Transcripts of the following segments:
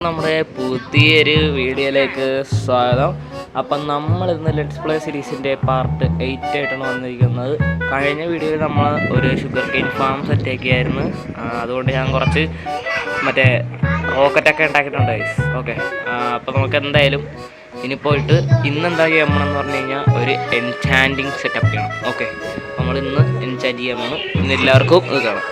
നമ്മുടെ പുതിയൊരു വീഡിയോയിലേക്ക് സ്വാഗതം. അപ്പം നമ്മൾ ഇന്ന് ലെറ്റ്സ് പ്ലേ സീരീസിൻ്റെ പാർട്ട് 8 ആയിട്ടാണ് വന്നിരിക്കുന്നത്. കഴിഞ്ഞ വീഡിയോയിൽ നമ്മൾ ഒരു ഷുഗർ കെയിൻ ഫാം സെറ്റാക്കിയായിരുന്നു. അതുകൊണ്ട് ഞാൻ കുറച്ച് മറ്റേ റോക്കറ്റൊക്കെ ഉണ്ടാക്കിയിട്ടുണ്ട് ഗൈസ്. ഓക്കെ, അപ്പോൾ നമുക്ക് എന്തായാലും ഇനി പോയിട്ട് ഇന്നെന്താ ചെയ്യണമെന്ന് പറഞ്ഞു കഴിഞ്ഞാൽ ഒരു എൻചാൻറ്റിങ് സെറ്റപ്പ് ചെയ്യണം. ഓക്കെ, നമ്മൾ ഇന്ന് എൻചാൻറ്റ് ചെയ്യാൻ പോകണം. ഇന്ന് എല്ലാവർക്കും ഇത് കാണാം.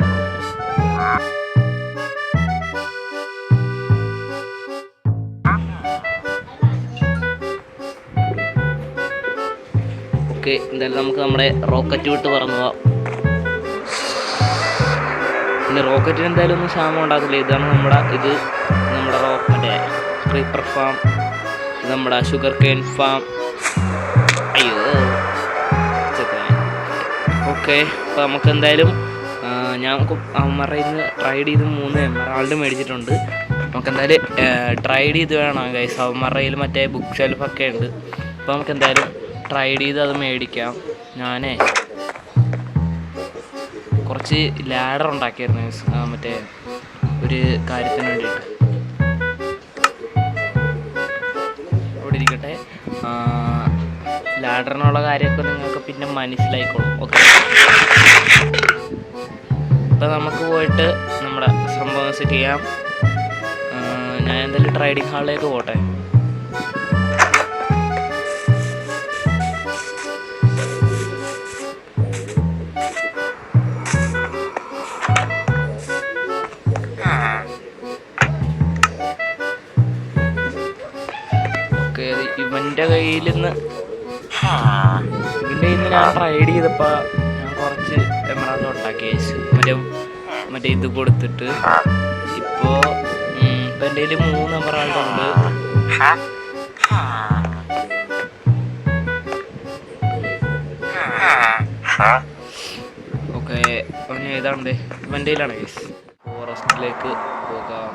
ഓക്കെ, എന്തായാലും നമുക്ക് നമ്മുടെ റോക്കറ്റ് വിട്ട് പറന്നു പോവാം. പിന്നെ റോക്കറ്റിന് എന്തായാലും ഒന്നും ക്ഷാമം ഉണ്ടാക്കില്ല. ഇതാണ് നമ്മുടെ മറ്റേ ക്രീപ്പർ ഫാം, നമ്മുടെ ഷുഗർ കെയിൻ ഫാം. അയ്യോ, ഓക്കെ. അപ്പോൾ നമുക്ക് എന്തായാലും ഞാൻ അവന്മാരുടെ ഇന്ന് ട്രൈഡ് ചെയ്ത് 3 എമറാൾഡ് മേടിച്ചിട്ടുണ്ട്. നമുക്ക് എന്തായാലും ട്രൈഡ് ചെയ്ത് വേണം ഗൈസ്. അവന്മാരുടെ കയ്യിൽ മറ്റേ ബുക്ക് ഷെൽഫൊക്കെ ഉണ്ട്. അപ്പോൾ നമുക്ക് എന്തായാലും ട്രൈഡ് ചെയ്ത് അത് മേടിക്കാം. ഞാനേ കുറച്ച് ലാഡർ ഉണ്ടാക്കിയായിരുന്നു മറ്റേ ഒരു കാര്യത്തിന് വേണ്ടിയിട്ട്. അവിടെ ഇരിക്കട്ടെ, ലാഡറിനുള്ള കാര്യമൊക്കെ നിങ്ങൾക്ക് പിന്നെ മനസ്സിലായിക്കോളും. ഓക്കെ, ഇപ്പം നമുക്ക് പോയിട്ട് നമ്മുടെ സംഭവം സെറ്റ് ചെയ്യാം. ഞാൻ എന്തായാലും ട്രൈഡിങ് ഹാളിലേക്ക് പോട്ടെ. ഇവൻ്റെ കയ്യിൽ നിന്ന് ഞാൻ ട്രൈഡ് ചെയ്തപ്പോൾ ഞാൻ കുറച്ച് എമറാൾഡ് ഉണ്ടാക്കി മറ്റേ ഇത് കൊടുത്തിട്ട്. ഇപ്പോൾ എൻ്റെ കയ്യിൽ 3 എമറാൾഡ് ഉണ്ട്. ഓക്കെ, അവന് ഏതാണ്ട് ഇവൻ്റെ കയ്യിലാണ് കേസ്. ഫോറസ്റ്റിലേക്ക് പോകാം.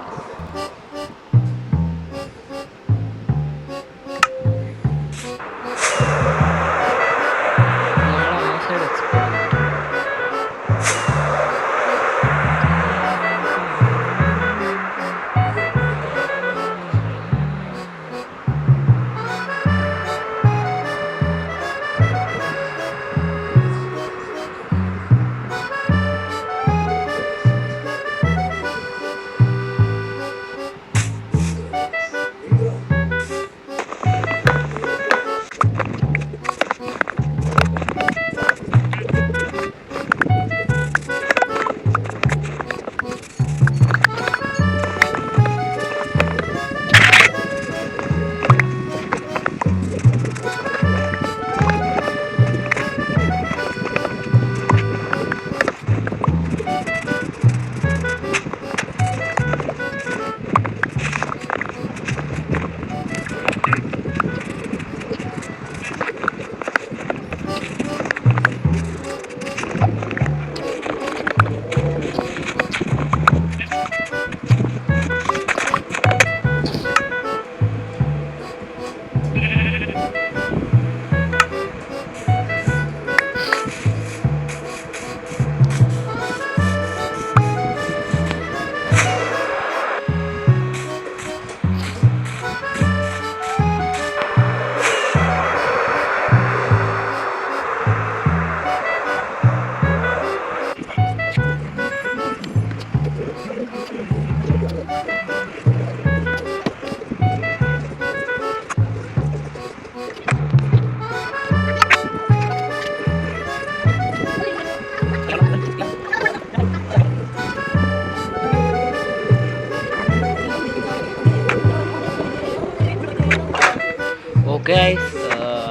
ഓക്കെ,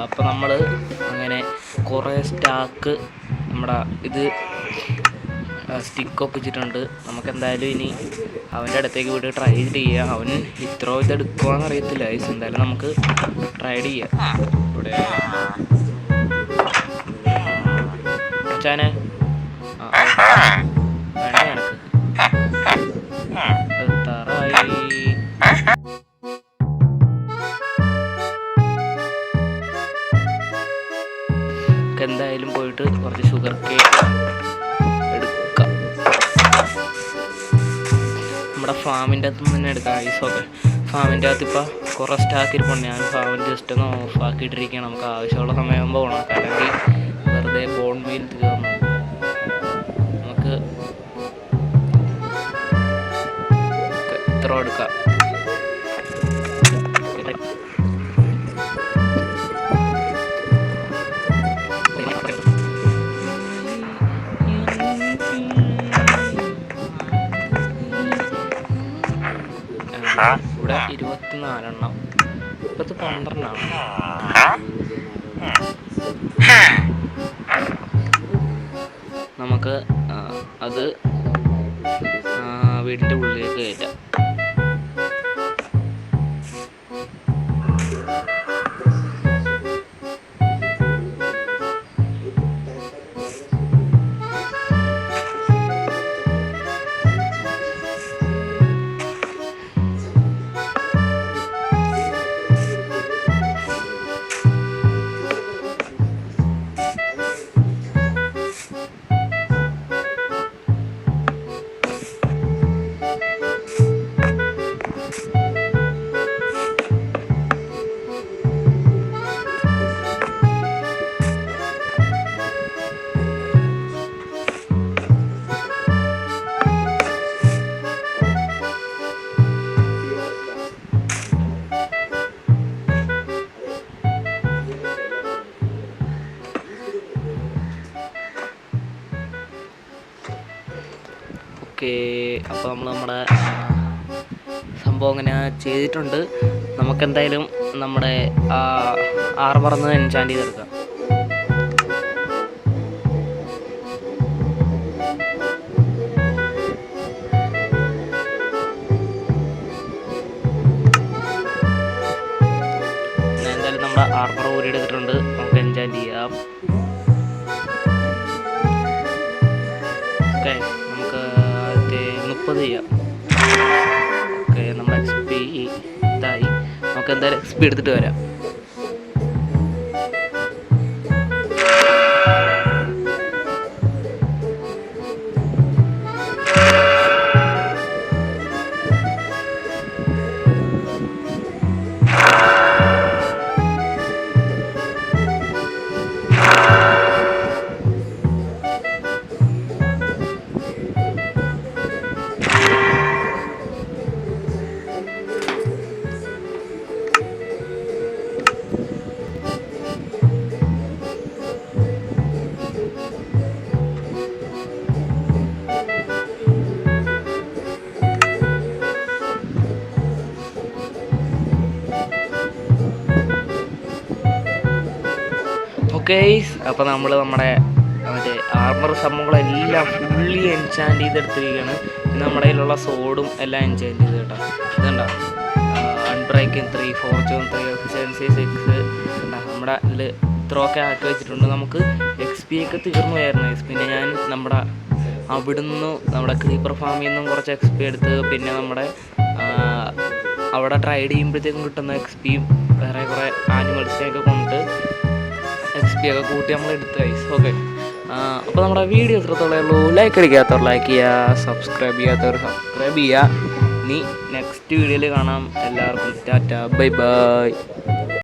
അപ്പോൾ നമ്മൾ അങ്ങനെ കുറേ സ്റ്റാക്ക് നമ്മുടെ ഇത് സ്റ്റിക്ക് ഒപ്പിച്ചിട്ടുണ്ട്. നമുക്കെന്തായാലും ഇനി അവൻ്റെ അടുത്തേക്ക് വിട്ട് ട്രൈ ചെയ്യാം. അവൻ ഇത്ര ഇതെടുക്കുവാന്ന് അറിയത്തില്ല. എന്തായാലും നമുക്ക് ട്രൈ ചെയ്യാം. ഇവിടെ അച്ഛനെ വേണ്ട കണക്ക് എത്താറായി. എന്തായാലും പോയിട്ട് കുറച്ച് ഷുഗർ കേക്ക് എടുക്കാം. നമ്മുടെ ഫാമിൻ്റെ അകത്ത് നിന്ന് തന്നെ എടുക്കാം. ഐസൊക്കെ ഫാമിൻ്റെ അകത്ത് ഇപ്പോൾ കുറേ സ്റ്റാക്ക് ഇരിപ്പുണ്ട്. ഞാൻ ഫാമിൽ ജസ്റ്റ് ഒന്ന് ഓഫാക്കിയിട്ടിരിക്കുകയാണ്. നമുക്ക് ആവശ്യമുള്ള സമയമാകുമ്പോൾ ഉണക്കാം, അല്ലെങ്കിൽ വെറുതെ ബോൺ മീൽ തീർന്നു. നമുക്ക് ഇത്ര എടുക്കാം. ഇവിടെ 24 എണ്ണം, ഇപ്പത്തെ 12 ആണ്. നമുക്ക് അത് വീടിൻ്റെ ഉള്ളിലേക്ക് കയറ്റാം. അപ്പോൾ നമ്മൾ നമ്മുടെ സംഭവം അങ്ങനെ ചെയ്തിട്ടുണ്ട്. നമുക്കെന്തായാലും നമ്മുടെ ആർമറന്ന് എൻചാൻറ്റ് ചെയ്തെടുക്കാം. ഞാൻ എന്തായാലും നമ്മുടെ ആർമർ ഊരി എടുത്തിട്ടുണ്ട്. നമുക്ക് എൻചാൻറ്റ് ചെയ്യാം. ഓക്കെ, നമുക്ക് 30 ചെയ്യാം. ഓക്കെ, നമ്മുടെ XP ഇതായി. നമുക്ക് എന്തായാലും XP എടുത്തിട്ട് വരാം. ഓക്കെ, അപ്പോൾ നമ്മൾ നമ്മുടെ മറ്റേ ആർമർ സംഭവങ്ങളെല്ലാം ഫുള്ളി എൻചാൻറ്റ് ചെയ്തെടുത്തിരിക്കുകയാണ്. പിന്നെ നമ്മുടെ കയ്യിലുള്ള സോഡും എല്ലാം എൻചാൻറ്റ് ചെയ്ത് കേട്ടോ. ഇതുണ്ടോ, അൺബ്രേക്കിംഗ് 3, ഫോർച്യൂൺ 3, എഫിഷ്യൻസി 6 നമ്മുടെ ഇതിൽ ഇത്രയൊക്കെ ആക്കി വെച്ചിട്ടുണ്ട്. നമുക്ക് XP ഒക്കെ തീർന്നു പോയായിരുന്നു. പിന്നെ ഞാൻ നമ്മുടെ അവിടുന്ന് നമ്മുടെ ക്രീപ്പർ ഫാമിൽ നിന്നും കുറച്ച് XP എടുത്ത്, പിന്നെ നമ്മുടെ അവിടെ ട്രൈഡ് ചെയ്യുമ്പോഴത്തേക്കും കിട്ടുന്ന XPയും വേറെ കുറേ ആനിമൽസിനെയൊക്കെ കൊണ്ട് XP ഒക്കെ കൂട്ടി നമ്മൾ എടുത്ത് ഗൈസ്. ഓക്കെ, അപ്പോൾ നമ്മുടെ വീഡിയോ എത്രത്തോളം ഉള്ളൂ. ലൈക്ക് അടിക്കാത്തവർ ലൈക്ക് ചെയ്യുക, സബ്സ്ക്രൈബ് ചെയ്യാത്തവർ സബ്സ്ക്രൈബ് ചെയ്യുക. ഇനി നെക്സ്റ്റ് വീഡിയോയിൽ കാണാം. എല്ലാവർക്കും ടാറ്റ, ബൈ ബൈ.